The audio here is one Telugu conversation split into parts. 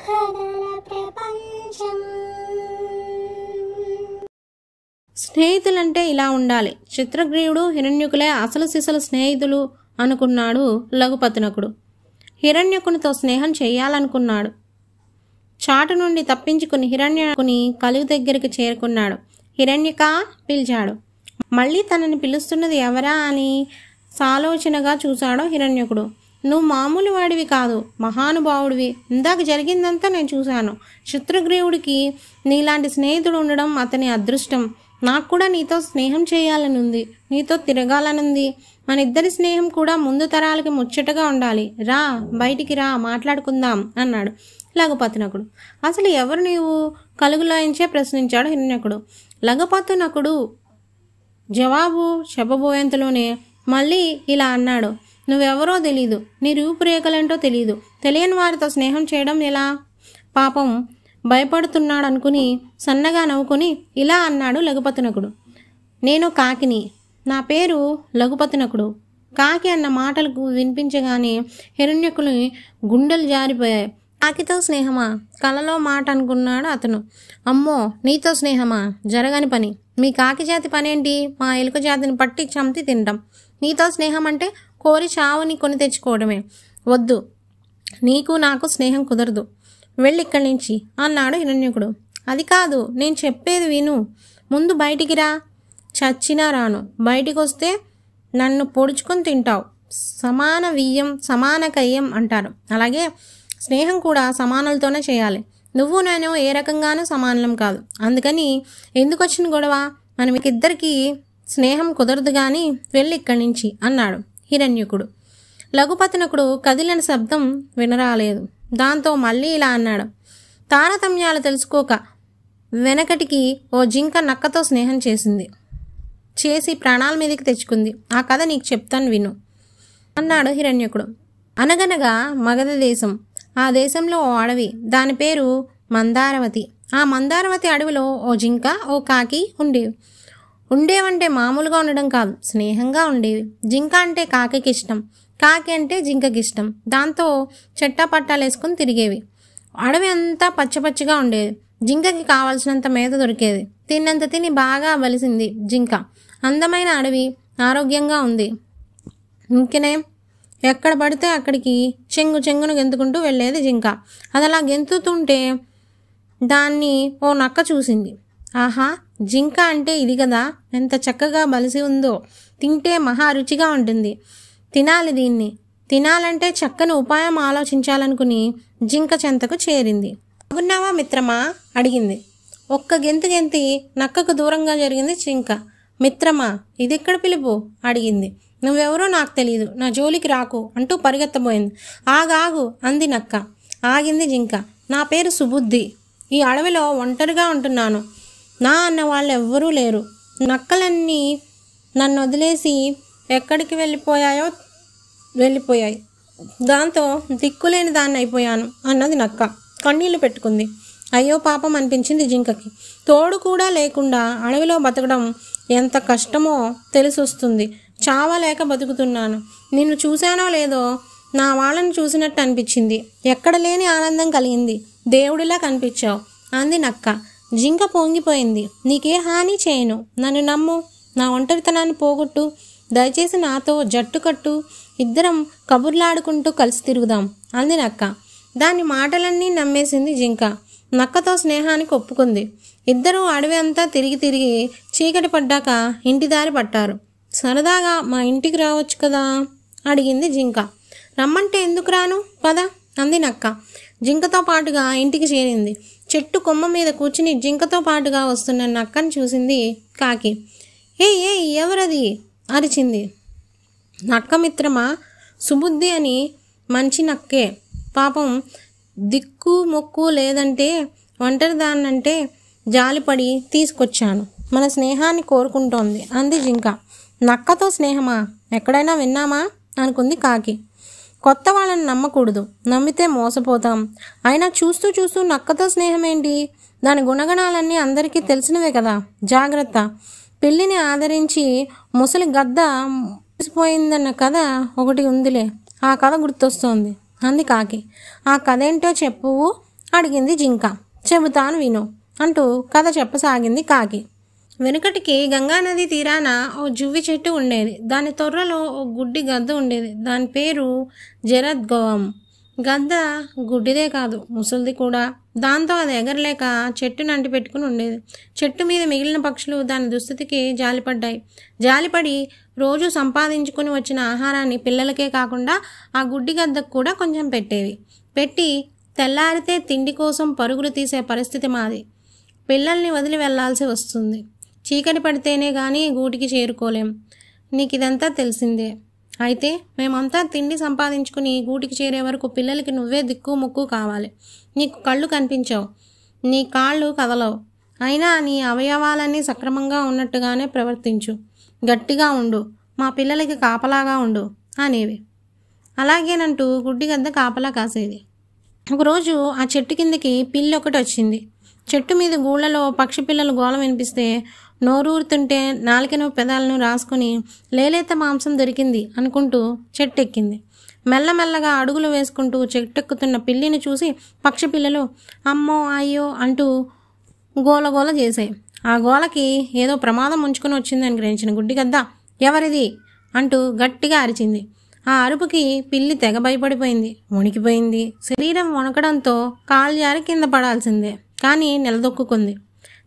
కథల ప్రపంచం. స్నేహితులంటే ఇలా ఉండాలి. చిత్రగ్రీవుడు హిరణ్యకులే అసలు సిసలు స్నేహితులు అనుకున్నాడు లఘుపతినకుడు. హిరణ్యకునితో స్నేహం చేయాలనుకున్నాడు. చాటు నుండి తప్పించుకుని హిరణ్యకుని కలుగు దగ్గరికి చేరుకున్నాడు. హిరణ్యక పిలిచాడు. మళ్ళీ తనని పిలుస్తున్నది ఎవరా అని సాలోచనగా చూశాడు హిరణ్యకుడు. నువ్వు మామూలు వాడివి కాదు, మహానుభావుడివి. ఇందాక జరిగిందంతా నేను చూశాను. చిత్రగ్రీవుడికి నీలాంటి స్నేహితుడు ఉండడం అతని అదృష్టం. నాకు కూడా నీతో స్నేహం చేయాలనుంది, నీతో తిరగాలనుంది. మన ఇద్దరి స్నేహం కూడా ముందు తరాలకి ముచ్చటగా ఉండాలి. రా, బయటికి రా, మాట్లాడుకుందాం అన్నాడు లఘుపతినకుడు. అసలు ఎవరు నీవు? కలుగులాయించే ప్రశ్నించాడు హిరణ్యకుడు. లఘుపతినకుడు జవాబు చెప్పబోయేంతలోనే మళ్ళీ ఇలా అన్నాడు. నువ్వెవరో తెలీదు, నీ రూపురేఖలేంటో తెలీదు. తెలియని వారితో స్నేహం చేయడం ఎలా? పాపం భయపడుతున్నాడు అనుకుని సన్నగా నవ్వుకుని ఇలా అన్నాడు లఘుపతినకుడు. నేను కాకిని, నా పేరు లఘుపతినకుడు. కాకి అన్న మాటలకు వినిపించగానే హిరణ్యకుని గుండెలు జారిపోయాయి. కాకితో స్నేహమా? కలలో మాట అనుకున్నాడు అతను. అమ్మో, నీతో స్నేహమా? జరగని పని. మీ కాకి జాతి పనేంటి? మా ఎలుక జాతిని పట్టి చంపి తింటాం. నీతో స్నేహం అంటే కోరి చావుని కొని తెచ్చుకోవడమే. వద్దు, నీకు నాకు స్నేహం కుదరదు. వెళ్ళిక్కడి నుంచి అన్నాడు హిరణ్యకుడు. అది కాదు, నేను చెప్పేది విను. ముందు బయటికి రా. చచ్చినా రాను. బయటికి వస్తే నన్ను పొడుచుకొని తింటావు. సమాన వియ్యం సమాన కయ్యం అంటారు. అలాగే స్నేహం కూడా సమానులతోనే చేయాలి. నువ్వు నేను ఏ రకంగానూ సమానం కాదు. అందుకని ఎందుకు వచ్చిన గొడవ? మనకిద్దరికీ స్నేహం కుదరదు కానీ వెళ్ళి ఇక్కడి నుంచి అన్నాడు హిరణ్యకుడు. లఘుపతినకుడు కదిలిన శబ్దం వినరాలేదు. దాంతో మళ్ళీ ఇలా అన్నాడు. తారతమ్యాలు తెలుసుకోక వెనకటికి ఓ జింక నక్కతో స్నేహం చేసి ప్రాణాల మీదకి తెచ్చుకుంది. ఆ కథ నీకు చెప్తాను విను అన్నాడు హిరణ్యకుడు. అనగనగా మగధ దేశం. ఆ దేశంలో ఓ అడవి. దాని పేరు మందారవతి. ఆ మందారవతి అడవిలో ఓ జింక, ఓ కాకి ఉండేవంటే మామూలుగా ఉండడం కాదు, స్నేహంగా ఉండేవి. జింక అంటే కాకికి ఇష్టం, కాకి అంటే జింకకి ఇష్టం. దాంతో చెట్టాపట్టాలు వేసుకుని తిరిగేవి. అడవి అంతా పచ్చపచ్చిగా ఉండేది. జింకకి కావాల్సినంత మేత దొరికేది. తిన్నంత తిని బాగా బలిసింది జింక. అందమైన అడవి, ఆరోగ్యంగా ఉంది. ఇంకనే ఎక్కడ పడితే అక్కడికి చెంగును గెంతుకుంటూ వెళ్ళేది జింక. అది అలా గెంతుతుంటే దాన్ని ఓ నక్క చూసింది. ఆహా, జింక అంటే ఇది కదా, ఎంత చక్కగా బలిసి ఉందో. తింటే మహా రుచిగా ఉంటుంది. తినాలి దీన్ని. తినాలంటే చక్కని ఉపాయం ఆలోచించాలనుకుని జింక చెంతకు చేరింది. బాగున్నావా మిత్రమా అడిగింది. ఒక్క గెంతి నక్కకు దూరంగా జరిగింది జింక. మిత్రమా, ఇదెక్కడ పిలుపు అడిగింది. నువ్వెవరో నాకు తెలియదు, నా జోలికి రాకు అంటూ పరిగెత్తబోయింది. ఆగాగు అంది నక్క. ఆగింది జింక. నా పేరు సుబుద్ధి. ఈ అడవిలో ఒంటరిగా ఉంటున్నాను. నా అన్న వాళ్ళు ఎవ్వరూ లేరు. నక్కలన్నీ నన్ను వదిలేసి ఎక్కడికి వెళ్ళిపోయాయి. దాంతో దిక్కులేని దాన్ని అయిపోయాను అన్నది నక్క. కన్నీళ్లు పెట్టుకుంది. అయ్యో పాపం అనిపించింది జింకకి. తోడు కూడా లేకుండా అడవిలో బతకడం ఎంత కష్టమో తెలిసొస్తుంది. చావలేక బతుకుతున్నాను. నిన్ను చూశానో లేదో నా వాళ్ళని చూసినట్టు అనిపించింది. ఎక్కడ లేని ఆనందం కలిగింది. దేవుడిలా కనిపించావు అంది నక్క. జింక పొంగిపోయింది. నీకే హాని చేయను, నన్ను నమ్ము. నా ఒంటరితనాన్ని పోగొట్టు. దయచేసి నాతో జట్టు కట్టు. ఇద్దరం కబుర్లాడుకుంటూ కలిసి తిరుగుదాం అంది నక్క. దాని మాటలన్నీ నమ్మేసింది జింక. నక్కతో స్నేహానికి ఒప్పుకుంది. ఇద్దరూ అడవి అంతా తిరిగి చీకటి పడ్డాక ఇంటి దారి పట్టారు. సరదాగా మా ఇంటికి రావచ్చు కదా అడిగింది జింక. రమ్మంటే ఎందుకు రాను, పద అంది నక్క. జింకతో పాటుగా ఇంటికి చేరింది. చెట్టు కొమ్మ మీద కూర్చుని జింకతో పాటుగా వస్తున్న నక్కని చూసింది కాకి. ఏ ఎవరది అరిచింది. నక్క మిత్రమా, సుబుద్ధి అని మంచి నక్కే. పాపం దిక్కు మొక్కు లేదంటే ఒంటరిదాన్నంటే జాలిపడి తీసుకొచ్చాను. మన స్నేహాన్ని కోరుకుంటోంది అంది జింక. నక్కతో స్నేహమా? ఎక్కడైనా విన్నామా అనుకుంది కాకి. కొత్త వాళ్ళని నమ్మకూడదు, నమ్మితే మోసపోతాం. అయినా చూస్తూ నక్కతో స్నేహం ఏంటి? దాని గుణగణాలన్నీ అందరికీ తెలిసినవే కదా. జాగ్రత్త. పిల్లిని ఆదరించి ముసలి గద్ద పోయిందన్న కథ ఒకటి ఉందిలే, ఆ కథ గుర్తొస్తోంది అంది కాకి. ఆ కథ ఏంటో చెప్పువు అడిగింది జింక. చెబుతాను విను అంటూ కథ చెప్పసాగింది కాకి. వెనుకటికి గంగానది తీరాన ఓ జువ్వి చెట్టు ఉండేది. దాని తొర్రలో ఓ గుడ్డి గద్ద ఉండేది. దాని పేరు జరద్గోవం. గద్ద గుడ్డిదే కాదు, ముసలిది కూడా. దాంతో అది ఎగరలేక చెట్టును అంటి పెట్టుకుని ఉండేది. చెట్టు మీద మిగిలిన పక్షులు దాని దుస్థితికి జాలిపడ్డాయి. జాలిపడి రోజు సంపాదించుకుని వచ్చిన ఆహారాన్ని పిల్లలకే కాకుండా ఆ గుడ్డి గద్దకు కూడా కొంచెం పెట్టేవి. పెట్టి తెల్లారితే తిండి కోసం పరుగులు తీసే పరిస్థితి మాది. పిల్లల్ని వదిలి వెళ్లాల్సి వస్తుంది. చీకటి పడితేనే కానీ గూటికి చేరుకోలేం. నీకు ఇదంతా తెలిసిందే. అయితే మేమంతా తిండి సంపాదించుకుని గూటికి చేరే వరకు పిల్లలకి నువ్వే దిక్కు ముక్కు కావాలి. నీకు కళ్ళు కనిపించవు, నీ కాళ్ళు కదలవు, అయినా నీ అవయవాలన్నీ సక్రమంగా ఉన్నట్టుగానే ప్రవర్తించు, గట్టిగా ఉండు, మా పిల్లలకి కాపలాగా ఉండు అనేవి. అలాగేనంటూ గుడ్డిగద్ద కాపలా కాసేది. ఒకరోజు ఆ చెట్టు కిందకి పిల్లి ఒకటి వచ్చింది. చెట్టు మీద గూళ్ళలో పక్షి పిల్లలు గోల వినిపిస్తే నోరూరుతుంటే నాలుకను పెదాలను రాసుకుని లేలేత మాంసం దొరికింది అనుకుంటూ చెట్టెక్కింది. మెల్లమెల్లగా అడుగులు వేసుకుంటూ చెట్టెక్కుతున్న పిల్లిని చూసి పక్షి పిల్లలు అమ్మో అయ్యో అంటూ గోలగోల చేశాయి. ఆ గోలకి ఏదో ప్రమాదం ముంచుకొని వచ్చిందని గ్రహించిన గుడ్డిగద్ద ఎవరిది అంటూ గట్టిగా అరిచింది. ఆ అరుపుకి పిల్లి తెగ భయపడిపోయింది, వణికిపోయింది. శరీరం వణకడంతో కాలు జారి కింద పడాల్సిందే, కానీ నిలదొక్కుంది.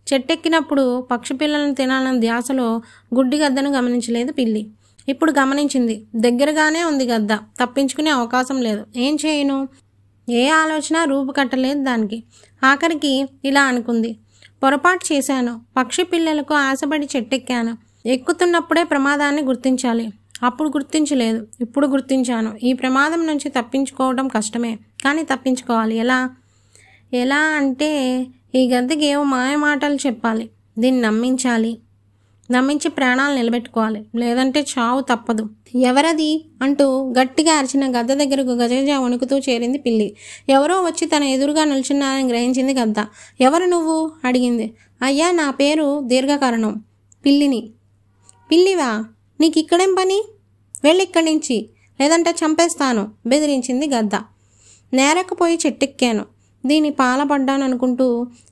చెట్టెక్కినప్పుడు పక్షి పిల్లలను తినాలన్న ధ్యాసలో గుడ్డి గద్దను గమనించలేదు పిల్లి. ఇప్పుడు గమనించింది. దగ్గరగానే ఉంది గద్ద, తప్పించుకునే అవకాశం లేదు. ఏం చేయను? ఏ ఆలోచన రూపుకట్టలేదు దానికి. ఆఖరికి ఇలా అనుకుంది, పొరపాటు చేశాను. పక్షి పిల్లలకు ఆశపడి చెట్టెక్కాను. ఎక్కుతున్నప్పుడే ప్రమాదాన్ని గుర్తించాలి. అప్పుడు గుర్తించలేదు, ఇప్పుడు గుర్తించాను. ఈ ప్రమాదం నుంచి తప్పించుకోవడం కష్టమే, కానీ తప్పించుకోవాలి. ఎలా అంటే ఈ గద్దకి ఏవో మాయ మాటలు చెప్పాలి, దీన్ని నమ్మించి ప్రాణాలు నిలబెట్టుకోవాలి, లేదంటే చావు తప్పదు. ఎవరది అంటూ గట్టిగా అరిచిన గద్ద దగ్గరకు గజగజ వణుకుతూ చేరింది పిల్లి. ఎవరో వచ్చి తన ఎదురుగా నిల్చున్నారని గ్రహించింది గద్ద. ఎవరు నువ్వు అడిగింది. అయ్యా, నా పేరు దీర్ఘకరణం, పిల్లిని. పిల్లివా? నీకు ఇక్కడేం పని? వెళ్ళిక్కడి నుంచి, లేదంటే చంపేస్తాను బెదిరించింది గద్ద. నేరకపోయి చెట్టెక్కాను, దీని పాలపడ్డాను అనుకుంటూ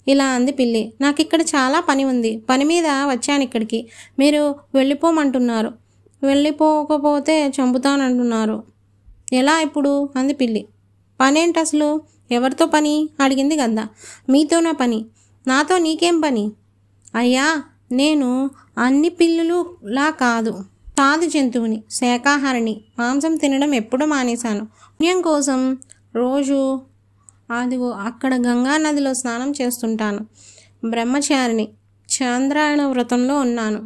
ఇలా అంది పిల్లి. నాకు ఇక్కడ చాలా పని ఉంది, పని మీద వచ్చాను ఇక్కడికి. మీరు వెళ్ళిపోమంటున్నారు, వెళ్ళిపోకపోతే చంపుతానంటున్నారు. ఎలా ఇప్పుడు అంది పిల్లి. పనేంటి అసలు? ఎవరితో పని అడిగింది గద్ద. మీతోనా పని? నాతో నీకేం పని? అయ్యా, నేను అన్ని పిల్లులులా కాదు, సాధు జంతువుని, శాకాహారిని. మాంసం తినడం ఎప్పుడూ మానేశాను. పుణ్యం కోసం రోజు అదిగో అక్కడ గంగా నదిలో స్నానం చేస్తుంటాను. బ్రహ్మచారిని, చాంద్రాయణ వ్రతంలో ఉన్నాను.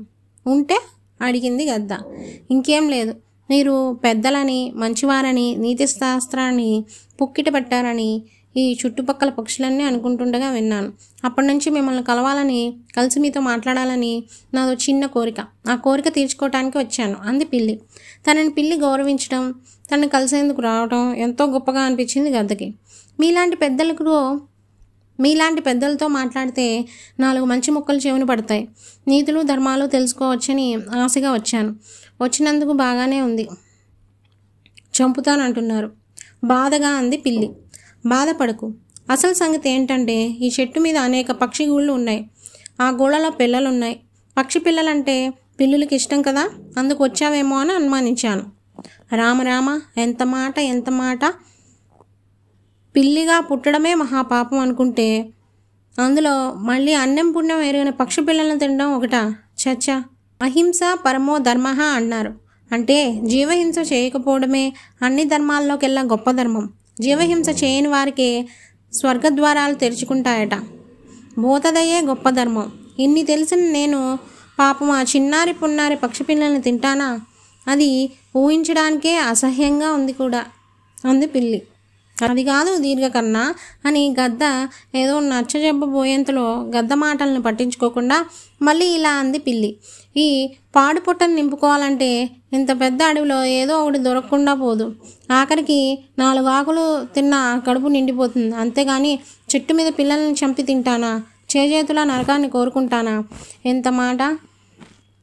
ఉంటే అడిగింది గద్ద. ఇంకేం లేదు, మీరు పెద్దలని, మంచివారని, నీతి శాస్త్రాన్ని పుక్కిట పెట్టారని ఈ చుట్టుపక్కల పక్షులన్నీ అనుకుంటుండగా విన్నాను. అప్పటి నుంచి మిమ్మల్ని కలవాలని, కలిసి మీతో మాట్లాడాలని నాదో చిన్న కోరిక. ఆ కోరిక తీర్చుకోవటానికి వచ్చాను అంది పిల్లి. తనని పిల్లి గౌరవించడం, తనని కలిసేందుకు రావడం ఎంతో గొప్పగా అనిపించింది గద్దకి. మీలాంటి పెద్దలతో మాట్లాడితే 4 మంచి ముక్కలు చెవిని పడతాయి, నీతులు ధర్మాలు తెలుసుకోవచ్చని ఆశగా వచ్చాను. వచ్చినందుకు బాగానే ఉంది. చంపుతానంటున్నారు బాధగా అంది పిల్లి. బాధపడకు, అసలు సంగతి ఏంటంటే ఈ చెట్టు మీద అనేక పక్షి గూళ్ళు ఉన్నాయి. ఆ గూళ్ళలో పిల్లలున్నాయి. పక్షి పిల్లలంటే పిల్లులకి ఇష్టం కదా, అందుకు వచ్చావేమో అని అనుమానించాను. రామ ఎంత మాట. పిల్లిగా పుట్టడమే మహాపాపం అనుకుంటే అందులో మళ్ళీ అన్నం పుణ్యం ఎరిగిన పక్షి పిల్లలను తినడం ఒకటా? చచ్చా, అహింస పరమో ధర్మ అన్నారు. అంటే జీవహింస చేయకపోవడమే అన్ని ధర్మాల్లోకెల్లా గొప్ప ధర్మం. జీవహింస చేయని వారికి స్వర్గద్వారాలు తెరుచుకుంటాయట. భూతదయే గొప్ప ధర్మం. ఇన్ని తెలిసిన నేను పాపం ఆ చిన్నారి పున్నారి పక్షి పిల్లల్ని తింటానా? అది ఊహించడానికే అసహ్యంగా ఉంది కూడా అంది పిల్లి. అది కాదు దీర్ఘకర్ణ అని గద్ద ఏదో నచ్చజెప్పబోయేంతలో గద్ద మాటలను పట్టించుకోకుండా మళ్ళీ ఇలా అంది పిల్లి. ఈ పాడు పుట్టను నింపుకోవాలంటే ఇంత పెద్ద అడవిలో ఏదో ఒకటి దొరకకుండా పోదు. ఆఖరికి 4 ఆకులు తిన్నా కడుపు నిండిపోతుంది. అంతేగాని చెట్టు మీద పిల్లల్ని చంపి తింటానా? చేజేతుల నరకాన్ని కోరుకుంటానా? ఎంత మాట!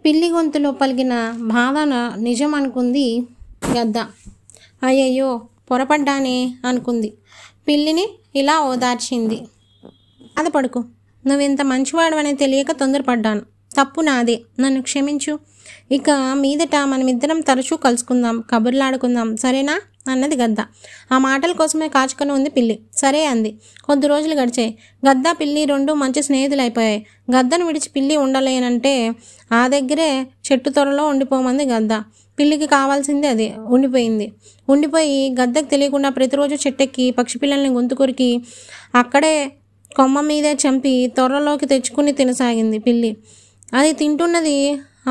పిల్లి గొంతులో పలికిన బాధ నిజం అనుకుంది గద్ద. అయ్యయ్యో, పొరపడ్డానే అనుకుంది. పిల్లిని ఇలా ఓదార్చింది. బాధపడుకు, నువ్వింత మంచివాడవని తెలియక తొందరపడ్డాను. తప్పు నాదే, నన్ను క్షమించు. ఇక మీదట మనమిద్దరం తరచూ కలుసుకుందాం, కబుర్లాడుకుందాం, సరేనా అన్నది గద్ద. ఆ మాటల కోసమే కాచుకొని ఉంది పిల్లి. సరే అంది. కొద్ది రోజులు గడిచాయి. గద్ద పిల్లి రెండు మంచి స్నేహితులైపోయాయి. గద్దను విడిచి పిల్లి ఉండలేనంటే ఆ దగ్గరే చెట్టు త్వరలో ఉండిపోమంది గద్ద. పిల్లికి కావాల్సింది అది. ఉండిపోయి గద్దకు తెలియకుండా ప్రతిరోజు చెట్టెక్కి పక్షి పిల్లల్ని గొంతు కొరికి అక్కడే కొమ్మ మీదే చంపి త్వరలోకి తెచ్చుకుని తినసాగింది పిల్లి. అది తింటున్నది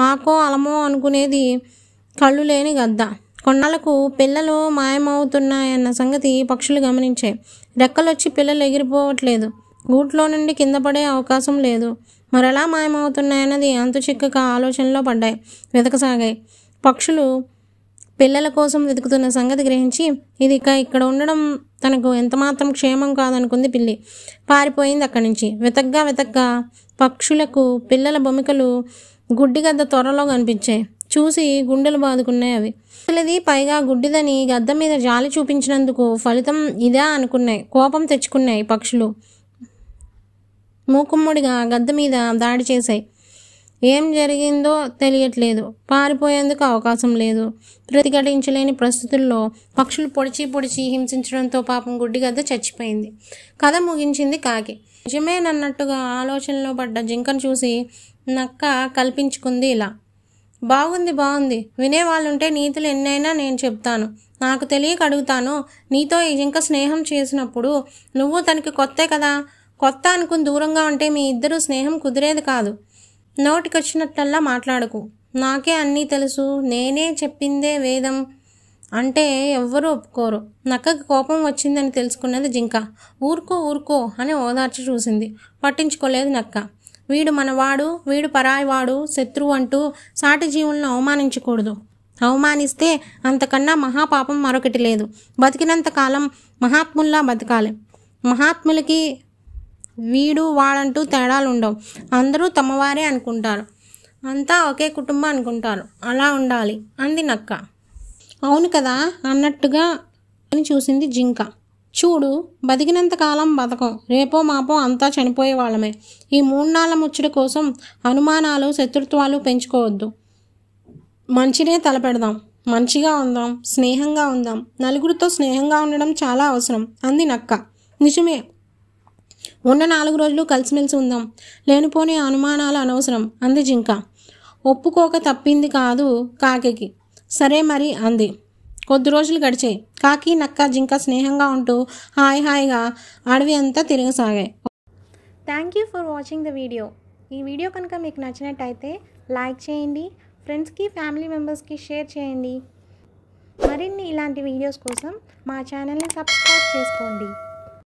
ఆకో అలమో అనుకునేది కళ్ళు లేని గద్ద. కొన్నాళ్లకు పిల్లలు మాయమవుతున్నాయన్న సంగతి పక్షులు గమనించాయి. రెక్కలొచ్చి పిల్లలు ఎగిరిపోవట్లేదు. గూట్లో నుండి కింద పడే అవకాశం లేదు. మరెలా మాయమవుతున్నాయన్నది అంతుచిక్కక ఆలోచనలో పడ్డాయి. వెతకసాగాయి. పక్షులు పిల్లల కోసం వెతుకుతున్న సంగతి గ్రహించి ఇది ఇక్కడ ఉండడం తనకు ఎంతమాత్రం క్షేమం కాదనుకుంది పిల్లి. పారిపోయింది అక్కడి నుంచి. వెతగ్గా పక్షులకు పిల్లల బొమికలు గుడ్డిగద్ద త్వరలో కనిపించాయి. చూసి గుండెలు బాదుకున్నాయి అవి. పిల్లది పైగా గుడ్డిదని గద్ద మీద జాలి చూపించినందుకు ఫలితం ఇదా అనుకున్నాయి. కోపం తెచ్చుకున్నాయి పక్షులు. మూకుమ్మడిగా గద్ద మీద దాడి చేశాయి. ఏం జరిగిందో తెలియట్లేదు. పారిపోయేందుకు అవకాశం లేదు. ప్రతిఘటించలేని పరిస్థితుల్లో పక్షులు పొడిచి హింసించడంతో పాపం గుడ్డిగద్ద చచ్చిపోయింది. కథ ముగించింది కాకి. నిజమేనన్నట్టుగా ఆలోచనలో పడ్డ జింకను చూసి నక్క కల్పించుకుంది ఇలా. బాగుంది, వినేవాళ్ళుంటే నీతులు ఎన్నైనా నేను చెప్తాను. నాకు తెలియక అడుగుతాను. నీతో ఈ జింక స్నేహం చేసినప్పుడు నువ్వు తనకి కొత్తే కదా. కొత్త అనుకుని దూరంగా ఉంటే మీ ఇద్దరు స్నేహం కుదిరేది కాదు. నోటికొచ్చినట్టల్లా మాట్లాడకు. నాకే అన్నీ తెలుసు, నేనే చెప్పిందే వేదం అంటే ఎవ్వరూ ఒప్పుకోరు. నక్కకి కోపం వచ్చిందని తెలుసుకున్నది జింక. ఊరుకో అని ఓదార్చి చూసింది. పట్టించుకోలేదు నక్క. వీడు మనవాడు, వీడు పరాయివాడు, శత్రువు అంటూ సాటి జీవులను అవమానించకూడదు. అవమానిస్తే అంతకన్నా మహాపాపం మరొకటి లేదు. బతికినంత కాలం మహాత్ముల్లా బతకాలి. మహాత్ములకి వీడు వాడంటూ తేడాలు ఉండవు. అందరూ తమవారే అనుకుంటారు. అంతా ఒకే కుటుంబం అనుకుంటారు. అలా ఉండాలి అంది నక్క. అవును కదా అన్నట్టుగా అని చూసింది జింక. చూడు, బతికినంత కాలం బతకం, రేపో మాపో అంతా చనిపోయే వాళ్ళమే. ఈ 3 నాళ్ళ ముచ్చట కోసం అనుమానాలు శత్రుత్వాలు పెంచుకోవద్దు. మంచినే తలపెడదాం, మంచిగా ఉందాం, స్నేహంగా ఉందాం. నలుగురితో స్నేహంగా ఉండడం చాలా అవసరం అంది నక్క. నిజమే, ఉన్న 4 రోజులు కలిసిమెలిసి ఉందాం. లేనిపోని అనుమానాలు అనవసరం అంది జింక. ఒప్పుకోక తప్పింది కాదు కాకి. సరే మరి అంది. కొద్ది రోజులు గడిచాయి. కాకి, నక్క, జింక స్నేహంగా ఉంటూ హాయిగా అడవి అంతా తిరగసాగాయి. Thank you for watching the video. ఈ వీడియో కనుక మీకు నచ్చినట్టయితే లైక్ చేయండి, ఫ్రెండ్స్కి ఫ్యామిలీ మెంబర్స్కి షేర్ చేయండి. మరిన్ని ఇలాంటి వీడియోస్ కోసం మా ఛానల్ని సబ్స్క్రైబ్ చేసుకోండి.